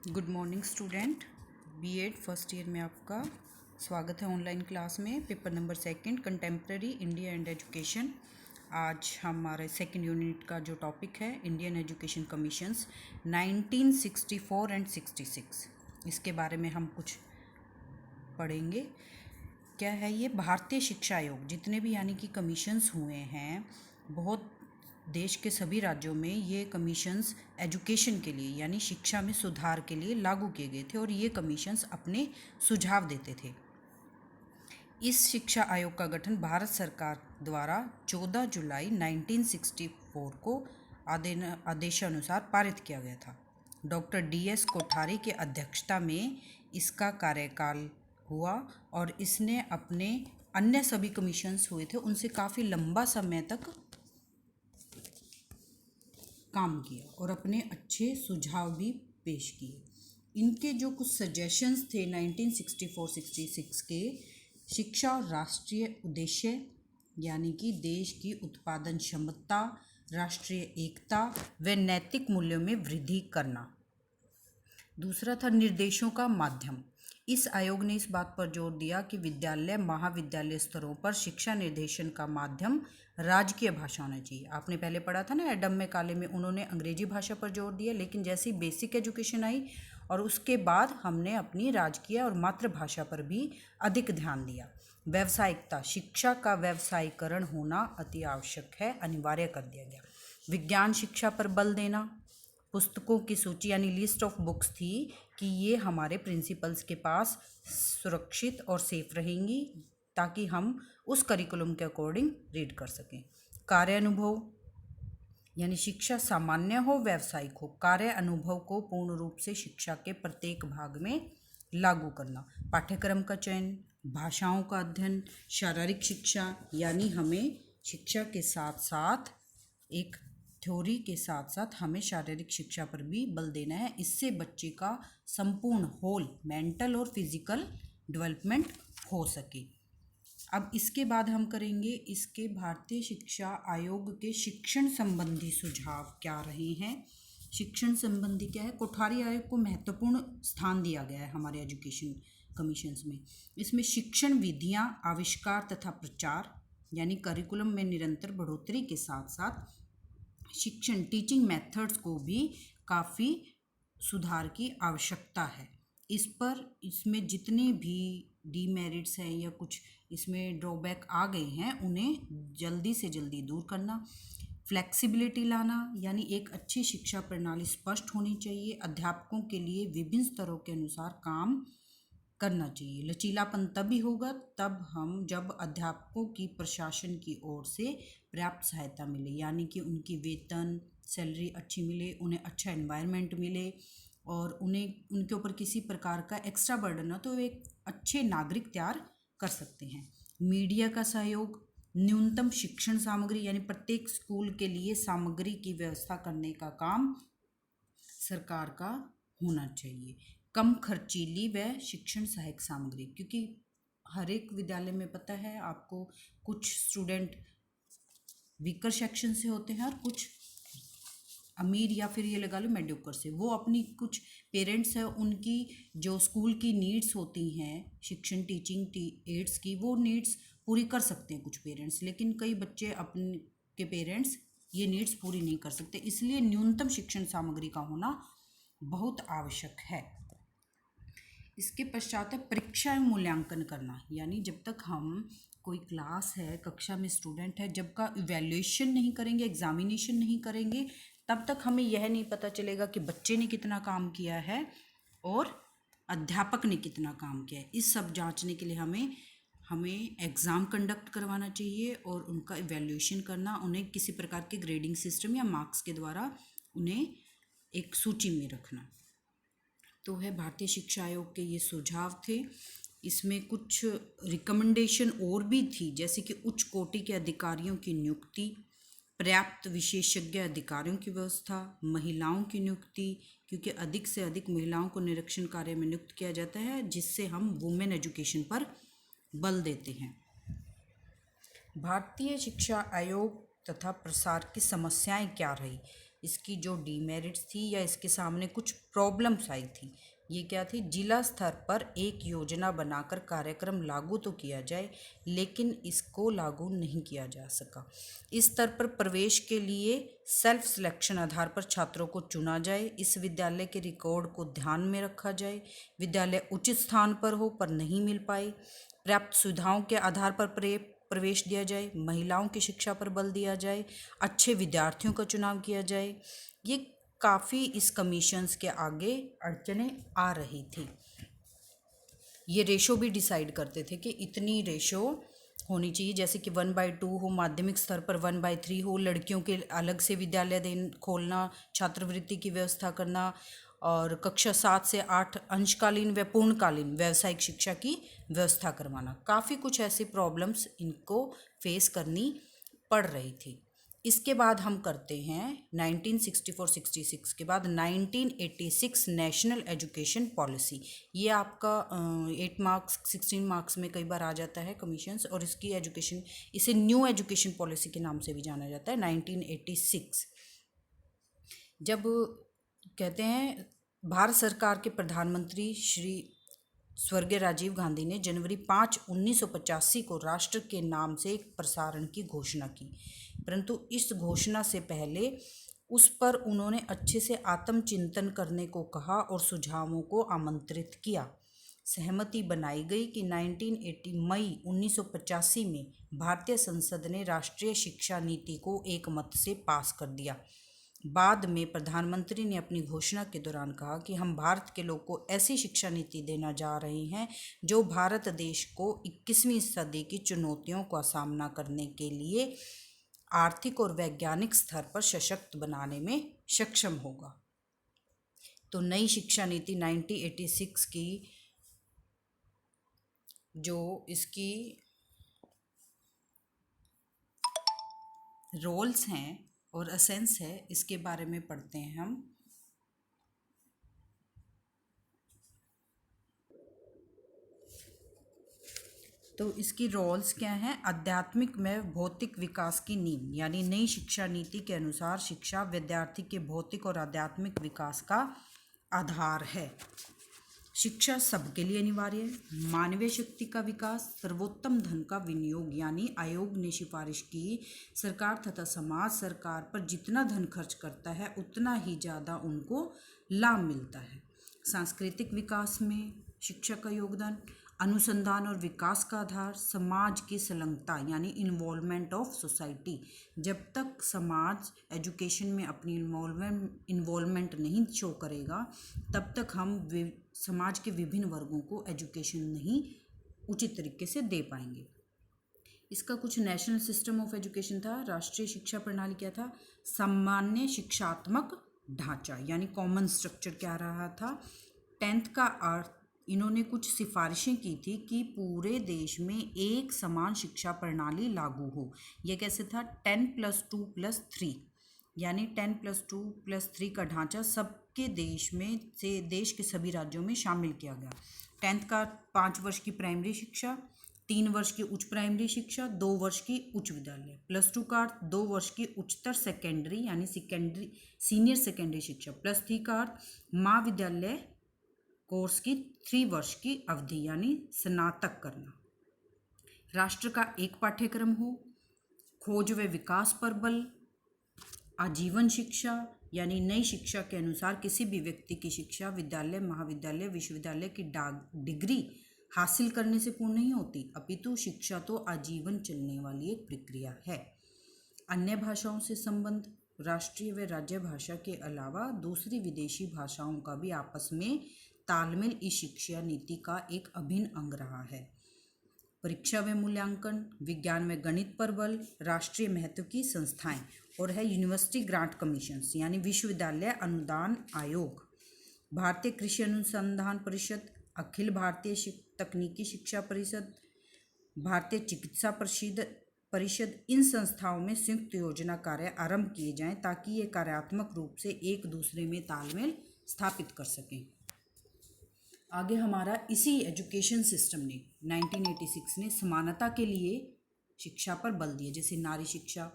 Good morning student. BEd first year में आपका स्वागत है ऑनलाइन क्लास में। Paper number second, contemporary India and education. आज हमारे सेकंड यूनिट का जो टॉपिक है इंडियन एजुकेशन कमीशंस 1964 एंड 66, इसके बारे में हम कुछ पढ़ेंगे। क्या है ये? भारतीय शिक्षा आयोग जितने भी यानी कि कमीशंस हुए हैं, बहुत देश के सभी राज्यों में ये कमीशंस एजुकेशन के लिए यानी शिक्षा में सुधार के लिए लागू किए गए थे और ये कमीशंस अपने सुझाव देते थे। इस शिक्षा आयोग का गठन भारत सरकार द्वारा 14 जुलाई 1964 को आदेशानुसार पारित किया गया था। डॉक्टर DS कोठारी की अध्यक्षता में इसका कार्यकाल हुआ और इसने अपने अन्य सभी कमीशंस हुए थे उनसे काफ़ी लंबा समय तक काम किया और अपने अच्छे सुझाव भी पेश किए। इनके जो कुछ सजेशंस थे 1964-66 के, शिक्षा और राष्ट्रीय उद्देश्य यानी कि देश की उत्पादन क्षमता, राष्ट्रीय एकता व नैतिक मूल्यों में वृद्धि करना। दूसरा था निर्देशों का माध्यम। इस आयोग ने इस बात पर जोर दिया कि विद्यालय महाविद्यालय स्तरों पर शिक्षा निर्देशन का माध्यम राजकीय भाषा होना चाहिए। आपने पहले पढ़ा था ना एडम में काले में, उन्होंने अंग्रेजी भाषा पर जोर दिया, लेकिन जैसी बेसिक एजुकेशन आई और उसके बाद हमने अपनी राजकीय और मातृभाषा पर भी अधिक ध्यान दिया। व्यावसायिकता, शिक्षा का व्यावसायीकरण होना अति आवश्यक है, अनिवार्य कर दिया गया। विज्ञान शिक्षा पर बल देना, पुस्तकों की सूची यानी लिस्ट ऑफ बुक्स थी कि ये हमारे प्रिंसिपल्स के पास सुरक्षित और सेफ रहेंगी ताकि हम उस करिकुलम के अकॉर्डिंग रीड कर सकें। कार्य अनुभव यानी शिक्षा सामान्य हो व्यावसायिक हो, कार्य अनुभव को पूर्ण रूप से शिक्षा के प्रत्येक भाग में लागू करना। पाठ्यक्रम का चयन, भाषाओं का अध्ययन, शारीरिक शिक्षा यानी हमें शिक्षा के साथ साथ एक थ्योरी के साथ साथ हमें शारीरिक शिक्षा पर भी बल देना है। इससे बच्चे का संपूर्ण होल मेंटल और फिजिकल डेवलपमेंट हो सके। अब इसके बाद हम करेंगे इसके भारतीय शिक्षा आयोग के शिक्षण संबंधी सुझाव क्या रहे हैं। शिक्षण संबंधी क्या है? कोठारी आयोग को महत्वपूर्ण स्थान दिया गया है हमारे एजुकेशन कमीशंस में। इसमें शिक्षण विधियां, आविष्कार तथा प्रचार यानी करिकुलम में निरंतर बढ़ोतरी के साथ साथ शिक्षण टीचिंग मेथड्स को भी काफ़ी सुधार की आवश्यकता है। इसमें जितने भी डीमेरिट्स हैं या कुछ इसमें ड्रॉबैक आ गए हैं उन्हें जल्दी से जल्दी दूर करना। फ्लेक्सिबिलिटी लाना यानी एक अच्छी शिक्षा प्रणाली स्पष्ट होनी चाहिए, अध्यापकों के लिए विभिन्न स्तरों के अनुसार काम करना चाहिए। लचीलापन तभी होगा जब अध्यापकों की प्रशासन की ओर से पर्याप्त सहायता मिले, यानी कि उनकी वेतन सैलरी अच्छी मिले, उन्हें अच्छा एनवायरनमेंट मिले और उन्हें उनके ऊपर किसी प्रकार का एक्स्ट्रा बर्डन ना, तो वे एक अच्छे नागरिक तैयार कर सकते हैं। मीडिया का सहयोग, न्यूनतम शिक्षण सामग्री यानी प्रत्येक स्कूल के लिए सामग्री की व्यवस्था करने का काम सरकार का होना चाहिए। कम खर्चीली व शिक्षण सहायक सामग्री, क्योंकि हर एक विद्यालय में पता है आपको कुछ स्टूडेंट वीकर सेक्शन से होते हैं और कुछ अमीर या फिर ये लगा लो मेडियोकर से। वो अपनी कुछ पेरेंट्स है उनकी जो स्कूल की नीड्स होती हैं शिक्षण टीचिंग एड्स की, वो नीड्स पूरी कर सकते हैं कुछ पेरेंट्स, लेकिन कई बच्चे अपने के पेरेंट्स ये नीड्स पूरी नहीं कर सकते। इसलिए न्यूनतम शिक्षण सामग्री का होना बहुत आवश्यक है। इसके पश्चात है परीक्षा एवं मूल्यांकन करना, यानी जब तक हम कोई क्लास है कक्षा में स्टूडेंट है जब का इवैल्यूएशन नहीं करेंगे, एग्जामिनेशन नहीं करेंगे, तब तक हमें यह नहीं पता चलेगा कि बच्चे ने कितना काम किया है और अध्यापक ने कितना काम किया है। इस सब जांचने के लिए हमें एग्ज़ाम कंडक्ट करवाना चाहिए और उनका इवैल्यूएशन करना, उन्हें किसी प्रकार के ग्रेडिंग सिस्टम या मार्क्स के द्वारा उन्हें एक सूची में रखना। तो है भारतीय शिक्षा आयोग के ये सुझाव थे। इसमें कुछ रिकमेंडेशन और भी थी, जैसे कि उच्च कोटि के अधिकारियों की नियुक्ति, पर्याप्त विशेषज्ञ अधिकारियों की व्यवस्था, महिलाओं की नियुक्ति, क्योंकि अधिक से अधिक महिलाओं को निरीक्षण कार्य में नियुक्त किया जाता है जिससे हम वुमेन एजुकेशन पर बल देते हैं। भारतीय शिक्षा आयोग तथा प्रसार की समस्याएं क्या रही, इसकी जो डीमेरिट्स थी या इसके सामने कुछ प्रॉब्लम्स आई थी, ये क्या थी? जिला स्तर पर एक योजना बनाकर कार्यक्रम लागू तो किया जाए, लेकिन इसको लागू नहीं किया जा सका। इस स्तर पर प्रवेश के लिए सेल्फ सिलेक्शन आधार पर छात्रों को चुना जाए, इस विद्यालय के रिकॉर्ड को ध्यान में रखा जाए, विद्यालय उचित स्थान पर हो पर नहीं मिल पाए, पर्याप्त सुविधाओं के आधार पर प्रवेश दिया जाए, महिलाओं की शिक्षा पर बल दिया जाए, अच्छे विद्यार्थियों का चुनाव किया जाए। ये काफ़ी इस कमीशंस के आगे अड़चनें आ रही थी। ये रेशो भी डिसाइड करते थे कि इतनी रेशो होनी चाहिए, जैसे कि 1/2 हो, माध्यमिक स्तर पर 1/3 हो, लड़कियों के अलग से विद्यालय खोलना, छात्रवृत्ति की व्यवस्था करना, और कक्षा 7 से 8 अंशकालीन व पूर्णकालीन व्यावसायिक शिक्षा की व्यवस्था करवाना। काफ़ी कुछ ऐसी प्रॉब्लम्स इनको फेस करनी पड़ रही थी। इसके बाद हम करते हैं 1964-66 के बाद 1986 नेशनल एजुकेशन पॉलिसी। ये आपका 8 मार्क्स 16 मार्क्स में कई बार आ जाता है कमीशंस, और इसकी एजुकेशन, इसे न्यू एजुकेशन पॉलिसी के नाम से भी जाना जाता है। 1986 जब कहते हैं भारत सरकार के प्रधानमंत्री श्री स्वर्गीय राजीव गांधी ने जनवरी 5, 1985 को राष्ट्र के नाम से एक प्रसारण की घोषणा की, परंतु इस घोषणा से पहले उस पर उन्होंने अच्छे से आत्मचिंतन करने को कहा और सुझावों को आमंत्रित किया। सहमति बनाई गई कि 1980 मई 1985 में भारतीय संसद ने राष्ट्रीय शिक्षा नीति को एकमत से पास कर दिया। बाद में प्रधानमंत्री ने अपनी घोषणा के दौरान कहा कि हम भारत के लोग को ऐसी शिक्षा नीति देना जा रहे हैं जो भारत देश को 21वीं सदी की चुनौतियों का सामना करने के लिए आर्थिक और वैज्ञानिक स्तर पर सशक्त बनाने में सक्षम होगा। तो नई शिक्षा नीति 1986 की जो इसकी रोल्स हैं और एसेंस है, इसके बारे में पढ़ते हैं हम। तो इसकी रोल्स क्या हैं? आध्यात्मिक में भौतिक विकास की नींव, यानी नई शिक्षा नीति के अनुसार शिक्षा विद्यार्थी के भौतिक और आध्यात्मिक विकास का आधार है। शिक्षा सबके लिए अनिवार्य है। मानवीय शक्ति का विकास, सर्वोत्तम धन का विनियोग, यानी आयोग ने सिफारिश की सरकार तथा समाज सरकार पर जितना धन खर्च करता है उतना ही ज़्यादा उनको लाभ मिलता है। सांस्कृतिक विकास में शिक्षा का योगदान, अनुसंधान और विकास का आधार, समाज की संलग्नता यानी इन्वॉल्वमेंट ऑफ सोसाइटी। जब तक समाज एजुकेशन में अपनी इन्वॉल्वमेंट नहीं शो करेगा तब तक हम समाज के विभिन्न वर्गों को एजुकेशन नहीं उचित तरीके से दे पाएंगे। इसका कुछ नेशनल सिस्टम ऑफ एजुकेशन था। राष्ट्रीय शिक्षा प्रणाली क्या था? सामान्य शिक्षात्मक ढांचा यानी कॉमन स्ट्रक्चर क्या रहा था? 10th का अर्थ, इन्होंने कुछ सिफारिशें की थी कि पूरे देश में एक समान शिक्षा प्रणाली लागू हो। यह कैसे था? 10+2+3 यानी 10+2+3 का ढांचा सबके देश में से देश के सभी राज्यों में शामिल किया गया। 10th का 5 वर्ष की प्राइमरी शिक्षा, 3 वर्ष की उच्च प्राइमरी शिक्षा, 2 वर्ष की उच्च विद्यालय। +2 का अर्थ 2 वर्ष की उच्चतर सेकेंडरी यानी सीनियर सेकेंडरी शिक्षा। +3 का अर्थ महाविद्यालय कोर्स की 3 वर्ष की अवधि यानी स्नातक करना। राष्ट्र का एक पाठ्यक्रम हो, खोज व विकास पर बल, आजीवन शिक्षा यानी नई शिक्षा के अनुसार किसी भी व्यक्ति की शिक्षा विद्यालय, महाविद्यालय, विश्वविद्यालय की डिग्री हासिल करने से पूर्ण नहीं होती, अपितु शिक्षा तो आजीवन चलने वाली एक प्रक्रिया है। अन्य भाषाओं से संबंध, राष्ट्रीय व राज्य भाषा के अलावा दूसरी विदेशी भाषाओं का भी आपस में तालमेल इस शिक्षा नीति का एक अभिन्न अंग रहा है। परीक्षा व मूल्यांकन, विज्ञान व गणित पर बल, राष्ट्रीय महत्व की संस्थाएं, और है यूनिवर्सिटी ग्रांट कमीशंस यानी विश्वविद्यालय अनुदान आयोग, भारतीय कृषि अनुसंधान परिषद, अखिल भारतीय तकनीकी शिक्षा परिषद, भारतीय चिकित्सा परिषद। इन संस्थाओं में संयुक्त योजना कार्य आरंभ किए जाएं ताकि ये कार्यात्मक रूप से एक दूसरे में तालमेल स्थापित कर सकें। आगे हमारा इसी एजुकेशन सिस्टम ने 1986 ने समानता के लिए शिक्षा पर बल दिया, जैसे नारी शिक्षा,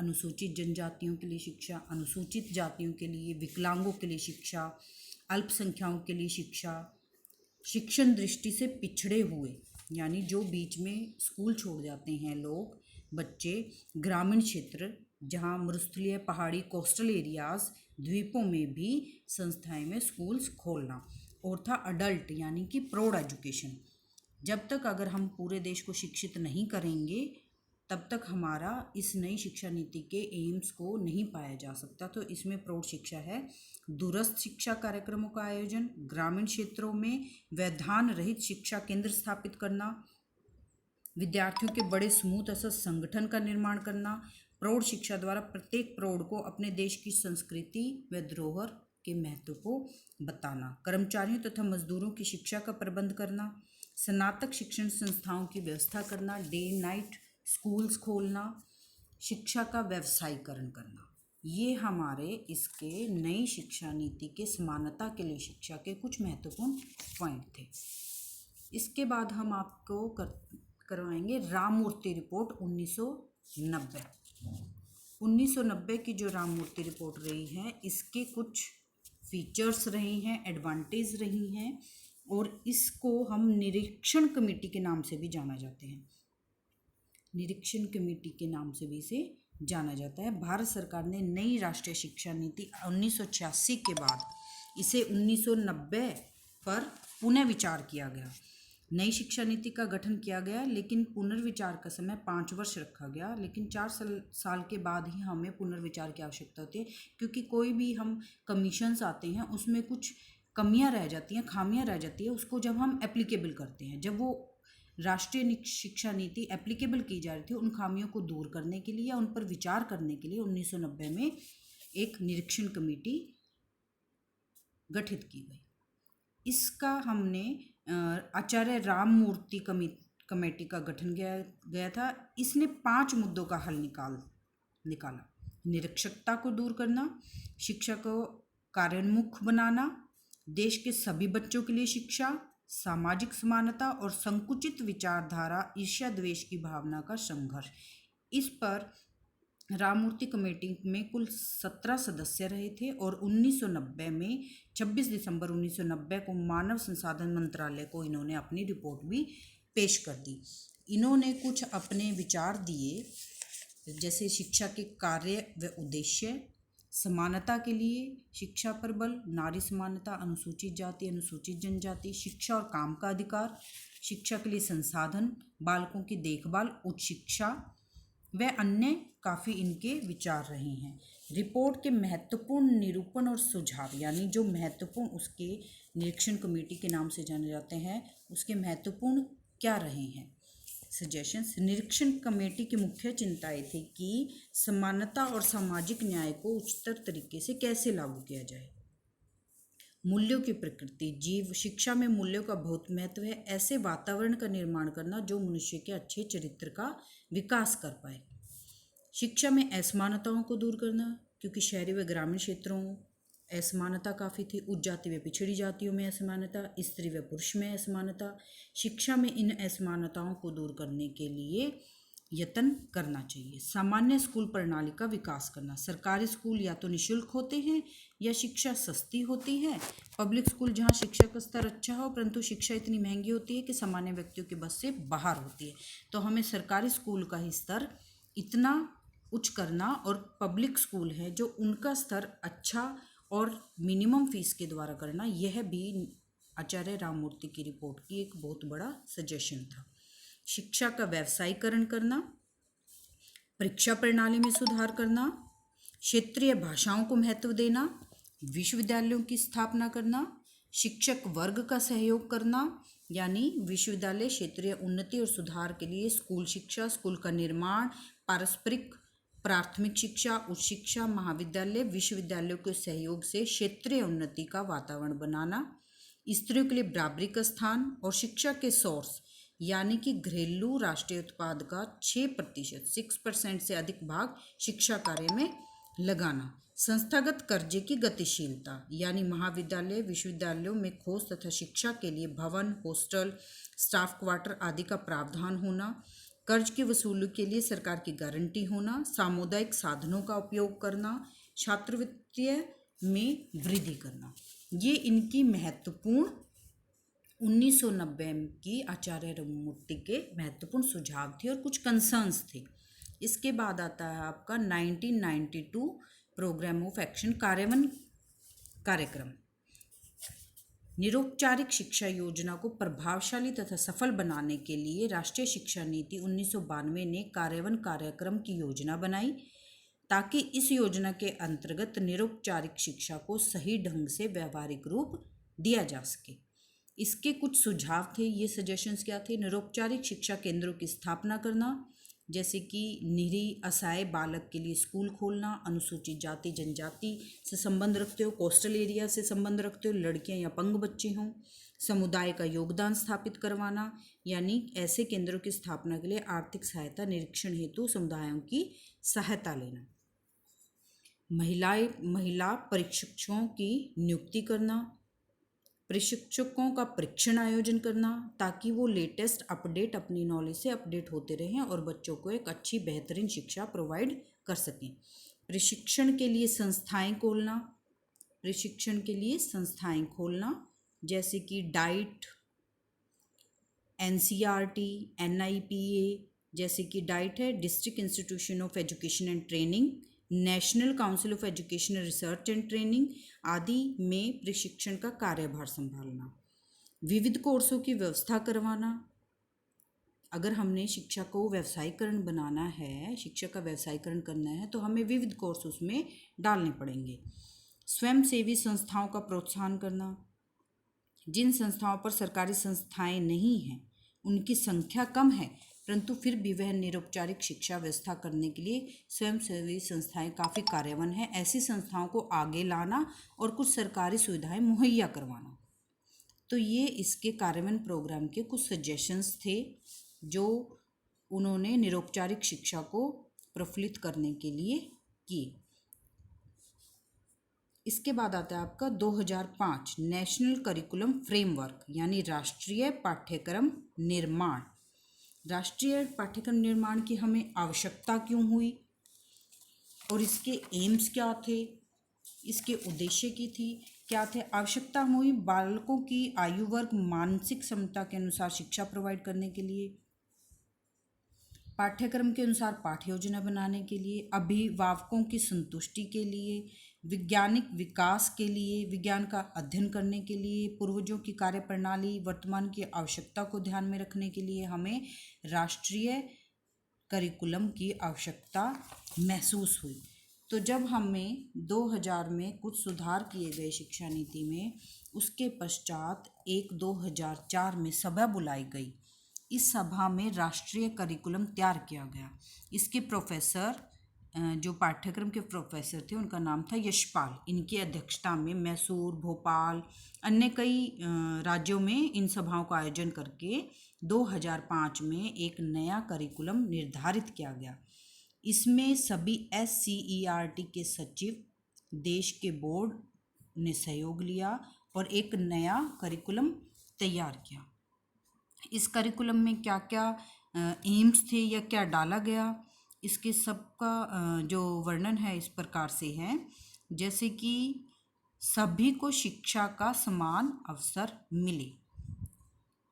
अनुसूचित जनजातियों के लिए शिक्षा, अनुसूचित जातियों के लिए, विकलांगों के लिए शिक्षा, अल्पसंख्याकों के लिए शिक्षा, शिक्षण दृष्टि से पिछड़े हुए यानी जो बीच में स्कूल छोड़ जाते हैं लोग, बच्चे, ग्रामीण क्षेत्र जहाँ मरुस्थलीय पहाड़ी कोस्टल एरियाज द्वीपों में भी संस्थाएं में स्कूल्स खोलना। और था अडल्ट यानी कि प्रौढ़ एजुकेशन। जब तक अगर हम पूरे देश को शिक्षित नहीं करेंगे तब तक हमारा इस नई शिक्षा नीति के एम्स को नहीं पाया जा सकता। तो इसमें प्रौढ़ शिक्षा है, दूरस्थ शिक्षा कार्यक्रमों का आयोजन, ग्रामीण क्षेत्रों में व्यवधान रहित शिक्षा केंद्र स्थापित करना, विद्यार्थियों के बड़े समूह तथा संगठन का निर्माण करना, प्रौढ़ शिक्षा द्वारा प्रत्येक प्रौढ़ को अपने देश की संस्कृति व धरोहर के महत्व को बताना, कर्मचारियों तथा मजदूरों की शिक्षा का प्रबंध करना, स्नातक शिक्षण संस्थाओं की व्यवस्था करना, डे नाइट स्कूल्स खोलना, शिक्षा का व्यवसायीकरण करना। ये हमारे इसके नई शिक्षा नीति के समानता के लिए शिक्षा के कुछ महत्वपूर्ण पॉइंट थे। इसके बाद हम आपको करवाएंगे राममूर्ति रिपोर्ट 1990। 1990 की जो राममूर्ति रिपोर्ट रही है इसके कुछ फीचर्स रही हैं, एडवांटेज रही हैं और इसको हम निरीक्षण कमेटी के नाम से भी जाना जाते हैं। निरीक्षण कमेटी के नाम से भी इसे जाना जाता है। भारत सरकार ने नई राष्ट्रीय शिक्षा नीति 1986 के बाद इसे 1990 पर पुनः विचार किया गया। नई शिक्षा नीति का गठन किया गया लेकिन पुनर्विचार का समय 5 वर्ष रखा गया। लेकिन 4 साल के बाद ही हमें पुनर्विचार की आवश्यकता होती है, क्योंकि कोई भी हम कमीशंस आते हैं उसमें कुछ कमियां रह जाती हैं, खामियां रह जाती है। उसको जब हम एप्लीकेबल करते हैं, जब वो राष्ट्रीय शिक्षा नीति एप्लीकेबल की जा रही थी, उन खामियों को दूर करने के लिए या उन पर विचार करने के लिए 1990 में एक निरीक्षण कमेटी गठित की गई। इसका हमने आचार्य राममूर्ति कमेटी का गठन किया गया था। इसने 5 मुद्दों का हल निकाला। निरक्षरता को दूर करना, शिक्षा को कार्योन्मुख बनाना, देश के सभी बच्चों के लिए शिक्षा, सामाजिक समानता और संकुचित विचारधारा, ईर्ष्या द्वेष की भावना का संघर्ष। इस पर राममूर्ति कमेटी में कुल 17 सदस्य रहे थे और 1990 में 26 दिसंबर 1990 को मानव संसाधन मंत्रालय को इन्होंने अपनी रिपोर्ट भी पेश कर दी। इन्होंने कुछ अपने विचार दिए, जैसे शिक्षा के कार्य व उद्देश्य, समानता के लिए शिक्षा पर बल, नारी समानता, अनुसूचित जाति, अनुसूचित जनजाति, शिक्षा और काम का अधिकार, शिक्षा के लिए संसाधन, बालकों की देखभाल, उच्च शिक्षा व अन्य काफ़ी इनके विचार रहे हैं। रिपोर्ट के महत्वपूर्ण निरूपण और सुझाव, यानी जो महत्वपूर्ण उसके निरीक्षण कमेटी के नाम से जाने जाते हैं, उसके महत्वपूर्ण क्या रहे हैं सजेशंस। निरीक्षण कमेटी की मुख्य चिंताएं थी कि समानता और सामाजिक न्याय को उच्चतर तरीके से कैसे लागू किया जाए। मूल्यों की प्रकृति, जीव शिक्षा में मूल्यों का बहुत महत्व है। ऐसे वातावरण का निर्माण करना जो मनुष्य के अच्छे चरित्र का विकास कर पाए। शिक्षा में असमानताओं को दूर करना, क्योंकि शहरी व ग्रामीण क्षेत्रों असमानता काफ़ी थी। उच्च जाति व पिछड़ी जातियों में असमानता, स्त्री व पुरुष में असमानता। शिक्षा में इन असमानताओं को दूर करने के लिए यत्न करना चाहिए। सामान्य स्कूल प्रणाली का विकास करना। सरकारी स्कूल या तो निःशुल्क होते हैं या शिक्षा सस्ती होती है। पब्लिक स्कूल जहां शिक्षा का स्तर अच्छा हो परंतु शिक्षा इतनी महंगी होती है कि सामान्य व्यक्तियों के बस से बाहर होती है। तो हमें सरकारी स्कूल का ही स्तर इतना उच्च करना और पब्लिक स्कूल है जो उनका स्तर अच्छा और मिनिमम फीस के द्वारा करना, यह भी आचार्य राममूर्ति की रिपोर्ट की एक बहुत बड़ा सजेशन था। शिक्षा का व्यवसायीकरण करना, परीक्षा प्रणाली में सुधार करना, क्षेत्रीय भाषाओं को महत्व देना, विश्वविद्यालयों की स्थापना करना, शिक्षक वर्ग का सहयोग करना, यानी विश्वविद्यालय क्षेत्रीय उन्नति और सुधार के लिए स्कूल शिक्षा, स्कूल का निर्माण, पारस्परिक प्राथमिक शिक्षा, उच्च शिक्षा, महाविद्यालय, विश्वविद्यालयों के सहयोग से क्षेत्रीय उन्नति का वातावरण बनाना, स्त्रियों के लिए बराबरी का स्थान और शिक्षा के सोर्स यानी कि घरेलू राष्ट्रीय उत्पाद का 6% से अधिक भाग शिक्षा कार्य में लगाना। संस्थागत कर्जे की गतिशीलता, यानी महाविद्यालय विश्वविद्यालयों में खोज तथा शिक्षा के लिए भवन, हॉस्टल, स्टाफ क्वार्टर आदि का प्रावधान होना। कर्ज की वसूली के लिए सरकार की गारंटी होना, सामुदायिक साधनों का उपयोग करना, छात्रवृत्ति में वृद्धि करना, ये इनकी महत्वपूर्ण 1990 की आचार्य रघुमूर्ति के महत्वपूर्ण सुझाव थे और कुछ कंसर्न्स थे। इसके बाद आता है आपका 1992 प्रोग्राम ऑफ एक्शन कार्यक्रम। निरौपचारिक शिक्षा योजना को प्रभावशाली तथा सफल बनाने के लिए राष्ट्रीय शिक्षा नीति 1992 ने कार्यान्वयन कार्यक्रम की योजना बनाई, ताकि इस योजना के अंतर्गत निरौपचारिक शिक्षा को सही ढंग से व्यावहारिक रूप दिया जा सके। इसके कुछ सुझाव थे, ये सजेशंस क्या थे? निरौपचारिक शिक्षा केंद्रों की स्थापना करना, जैसे कि निरीह असहाय बालक के लिए स्कूल खोलना, अनुसूचित जाति जनजाति से संबंध रखते हो, कोस्टल एरिया से संबंध रखते हो, लड़कियां या अपंग बच्चे हों, समुदाय का योगदान स्थापित करवाना, यानी ऐसे केंद्रों की स्थापना के लिए आर्थिक सहायता निरीक्षण हेतु समुदायों की सहायता लेना, महिला प्रशिक्षकों की नियुक्ति करना, प्रशिक्षकों का परीक्षण आयोजन करना, ताकि वो लेटेस्ट अपडेट अपनी नॉलेज से अपडेट होते रहें और बच्चों को एक अच्छी बेहतरीन शिक्षा प्रोवाइड कर सकें। प्रशिक्षण के लिए संस्थाएं खोलना, जैसे कि डाइट, NCERT, NIPA, जैसे कि डाइट है district institution of education and training, national council of educational research and training आदि में प्रशिक्षण का कार्यभार संभालना, विविध कोर्सों की व्यवस्था करवाना। अगर हमने शिक्षा को व्यवसायीकरण बनाना है, शिक्षा का व्यवसायीकरण करना है, तो हमें विविध कोर्स उसमें डालने पड़ेंगे। स्वयंसेवी संस्थाओं का प्रोत्साहन करना, जिन संस्थाओं पर सरकारी संस्थाएं नहीं हैं, उनकी संख्या कम है, परंतु फिर भी वह निरौपचारिक शिक्षा व्यवस्था करने के लिए स्वयंसेवी संस्थाएं काफ़ी कार्यवान हैं, ऐसी संस्थाओं को आगे लाना और कुछ सरकारी सुविधाएं मुहैया करवाना। तो ये इसके कार्यान्वयन प्रोग्राम के कुछ सजेशंस थे जो उन्होंने निरौपचारिक शिक्षा को प्रफुल्लित करने के लिए किए। इसके बाद आता है आपका 2005 नेशनल करिकुलम फ्रेमवर्क, यानी राष्ट्रीय पाठ्यक्रम निर्माण। राष्ट्रीय पाठ्यक्रम निर्माण की हमें आवश्यकता क्यों हुई और इसके एम्स क्या थे, इसके उद्देश्य की थी क्या थे? आवश्यकता हुई बालकों की आयु वर्ग मानसिक क्षमता के अनुसार शिक्षा प्रोवाइड करने के लिए, पाठ्यक्रम के अनुसार पाठ्य योजना बनाने के लिए, अभिभावकों की संतुष्टि के लिए, वैज्ञानिक विकास के लिए, विज्ञान का अध्ययन करने के लिए, पूर्वजों की कार्यप्रणाली वर्तमान की आवश्यकता को ध्यान में रखने के लिए हमें राष्ट्रीय करिकुलम की आवश्यकता महसूस हुई। तो जब हमें 2000 में कुछ सुधार किए गए शिक्षा नीति में, उसके पश्चात 2004 में सभा बुलाई गई। इस सभा में राष्ट्रीय करिकुलम तैयार किया गया। इसके प्रोफेसर, जो पाठ्यक्रम के प्रोफेसर थे, उनका नाम था यशपाल। इनकी अध्यक्षता में मैसूर, भोपाल, अन्य कई राज्यों में इन सभाओं का आयोजन करके 2005 में एक नया करिकुलम निर्धारित किया गया। इसमें सभी SCERT के सचिव, देश के बोर्ड ने सहयोग लिया और एक नया करिकुलम तैयार किया। इस करिकुलम में क्या क्या एम्स थे या क्या डाला गया, इसके सबका जो वर्णन है इस प्रकार से है, जैसे कि सभी को शिक्षा का समान अवसर मिले,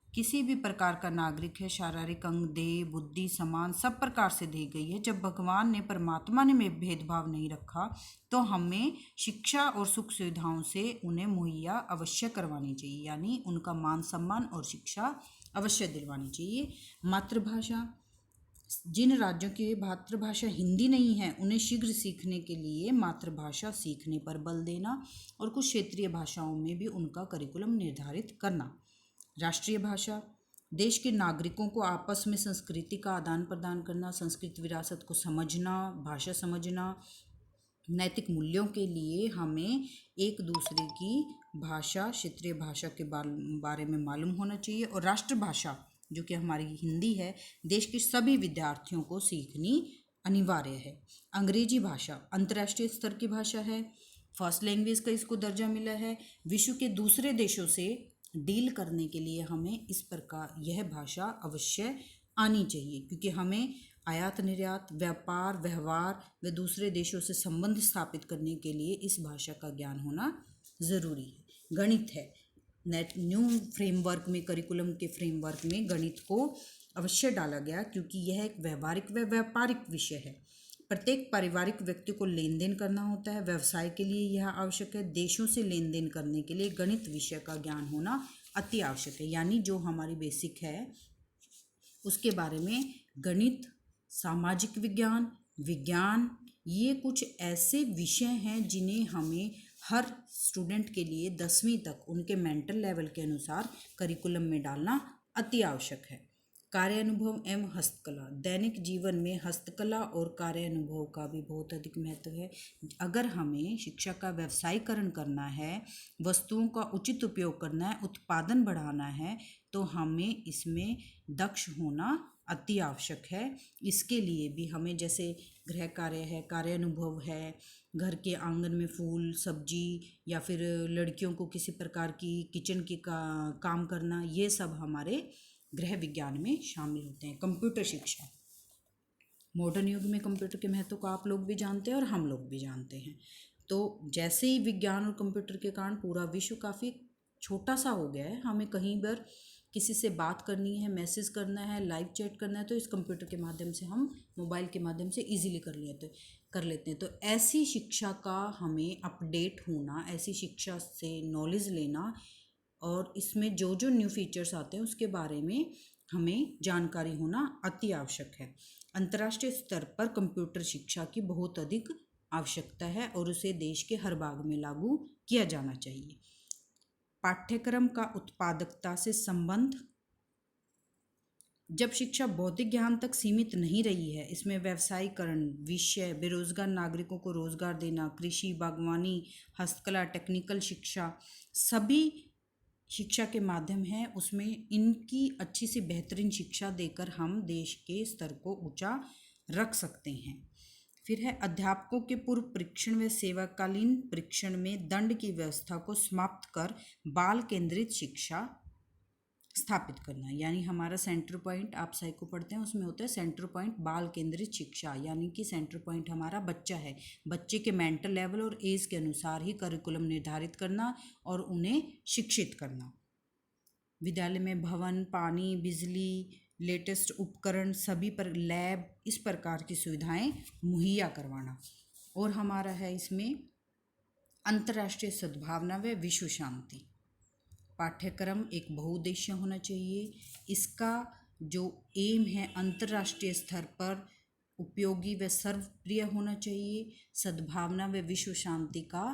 किसी भी प्रकार का नागरिक है, शारीरिक अंग, देह, बुद्धि समान सब प्रकार से दी गई है। जब भगवान ने, परमात्मा ने में भेदभाव नहीं रखा, तो हमें शिक्षा और सुख सुविधाओं से उन्हें मुहैया अवश्य करवानी चाहिए, यानी उनका मान सम्मान और शिक्षा अवश्य दिलवानी चाहिए। मातृभाषा, जिन राज्यों की मातृभाषा हिंदी नहीं है, उन्हें शीघ्र सीखने के लिए मातृभाषा सीखने पर बल देना और कुछ क्षेत्रीय भाषाओं में भी उनका करिकुलम निर्धारित करना। राष्ट्रीय भाषा, देश के नागरिकों को आपस में संस्कृति का आदान प्रदान करना, संस्कृत विरासत को समझना, भाषा समझना, नैतिक मूल्यों के लिए हमें एक दूसरे की भाषा, क्षेत्रीय भाषा के बारे में मालूम होना चाहिए। और राष्ट्रभाषा, जो कि हमारी हिंदी है, देश के सभी विद्यार्थियों को सीखनी अनिवार्य है। अंग्रेजी भाषा अंतर्राष्ट्रीय स्तर की भाषा है, फर्स्ट लैंग्वेज का इसको दर्जा मिला है। विश्व के दूसरे देशों से डील करने के लिए हमें इस प्रकार यह भाषा अवश्य आनी चाहिए, क्योंकि हमें आयात निर्यात, व्यापार व्यवहार व दूसरे देशों से संबंध स्थापित करने के लिए इस भाषा का ज्ञान होना ज़रूरी है। गणित है, नेट न्यू फ्रेमवर्क में, करिकुलम के फ्रेमवर्क में गणित को अवश्य डाला गया, क्योंकि यह एक व्यवहारिक व व्यापारिक विषय है। प्रत्येक पारिवारिक व्यक्ति को लेन देन करना होता है, व्यवसाय के लिए यह आवश्यक है। देशों से लेन देन करने के लिए गणित विषय का ज्ञान होना अति आवश्यक है। यानी जो हमारी बेसिक है उसके बारे में गणित, सामाजिक विज्ञान, विज्ञान, ये कुछ ऐसे विषय हैं जिन्हें हमें हर स्टूडेंट के लिए 10वीं तक उनके मेंटल लेवल के अनुसार करिकुलम में डालना अति आवश्यक है। कार्यानुभव एवं हस्तकला, दैनिक जीवन में हस्तकला और कार्यानुभव का भी बहुत अधिक महत्व है। अगर हमें शिक्षा का व्यवसायीकरण करना है, वस्तुओं का उचित उपयोग करना है, उत्पादन बढ़ाना है, तो हमें इसमें दक्ष होना अति आवश्यक है। इसके लिए भी हमें जैसे गृह कार्य है, कार्यानुभव है, घर के आंगन में फूल सब्जी, या फिर लड़कियों को किसी प्रकार की किचन की काम करना, ये सब हमारे गृह विज्ञान में शामिल होते हैं। कंप्यूटर शिक्षा, मॉडर्न युग में कंप्यूटर के महत्व को आप लोग भी जानते हैं और हम लोग भी जानते हैं। तो जैसे ही विज्ञान और कंप्यूटर के कारण पूरा विश्व काफ़ी छोटा सा हो गया है, हमें कहीं पर किसी से बात करनी है, मैसेज करना है, लाइव चैट करना है, तो इस कंप्यूटर के माध्यम से हम मोबाइल के माध्यम से इजीली कर लेते हैं। तो ऐसी शिक्षा का हमें अपडेट होना, ऐसी शिक्षा से नॉलेज लेना, और इसमें जो जो न्यू फीचर्स आते हैं उसके बारे में हमें जानकारी होना अति आवश्यक है। अंतर्राष्ट्रीय स्तर पर कंप्यूटर शिक्षा की बहुत अधिक आवश्यकता है और उसे देश के हर भाग में लागू किया जाना चाहिए। पाठ्यक्रम का उत्पादकता से संबंध, जब शिक्षा बौद्धिक ज्ञान तक सीमित नहीं रही है, इसमें व्यवसायीकरण विषय, बेरोजगार नागरिकों को रोजगार देना, कृषि, बागवानी, हस्तकला, टेक्निकल शिक्षा, सभी शिक्षा के माध्यम हैं, उसमें इनकी अच्छी सी बेहतरीन शिक्षा देकर हम देश के स्तर को ऊंचा रख सकते हैं। फिर है अध्यापकों के पूर्व परीक्षण व सेवाकालीन परीक्षण में दंड की व्यवस्था को समाप्त कर बाल केंद्रित शिक्षा स्थापित करना। यानी हमारा सेंटर पॉइंट, आप साइको पढ़ते हैं उसमें होता है सेंटर पॉइंट बाल केंद्रित शिक्षा, यानी कि सेंटर पॉइंट हमारा बच्चा है। बच्चे के मेंटल लेवल और एज के अनुसार ही करिकुलम निर्धारित करना और उन्हें शिक्षित करना। विद्यालय में भवन, पानी, बिजली, लेटेस्ट उपकरण, सभी पर लैब, इस प्रकार की सुविधाएं मुहैया करवाना। और हमारा है इसमें अंतर्राष्ट्रीय सद्भावना व विश्व शांति। पाठ्यक्रम एक बहुउद्देशीय होना चाहिए। इसका जो एम है अंतर्राष्ट्रीय स्तर पर उपयोगी व सर्वप्रिय होना चाहिए। सद्भावना व विश्व शांति का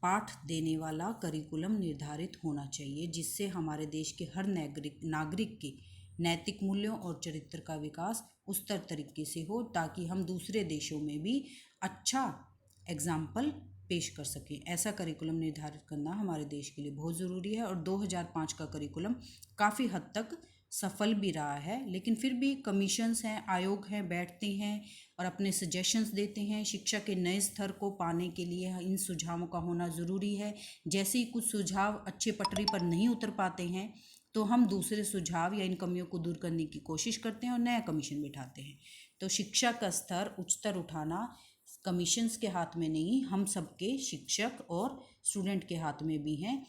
पाठ देने वाला करिकुलम निर्धारित होना चाहिए, जिससे हमारे देश के हर नागरिक के नैतिक मूल्यों और चरित्र का विकास उस तरीके से हो, ताकि हम दूसरे देशों में भी अच्छा एग्जाम्पल पेश कर सकें। ऐसा करिकुलम निर्धारित करना हमारे देश के लिए बहुत ज़रूरी है। और 2005 का करिकुलम काफ़ी हद तक सफल भी रहा है, लेकिन फिर भी कमीशंस हैं, आयोग हैं, बैठते हैं और अपने सजेशंस देते हैं। शिक्षा के नए स्तर को पाने के लिए इन सुझावों का होना ज़रूरी है। जैसे ही कुछ सुझाव अच्छे पटरी पर नहीं उतर पाते हैं, तो हम दूसरे सुझाव या इन कमियों को दूर करने की कोशिश करते हैं और नया कमीशन बिठाते हैं। तो शिक्षा का स्तर उच्चतर उठाना कमीशंस के हाथ में नहीं, हम सबके शिक्षक और स्टूडेंट के हाथ में भी हैं।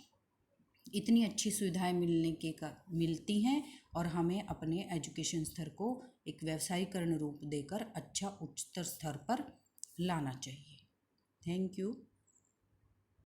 इतनी अच्छी सुविधाएं मिलती हैं और हमें अपने एजुकेशन स्तर को एक व्यवसायीकरण रूप देकर अच्छा उच्चतर स्तर पर लाना चाहिए। Thank you.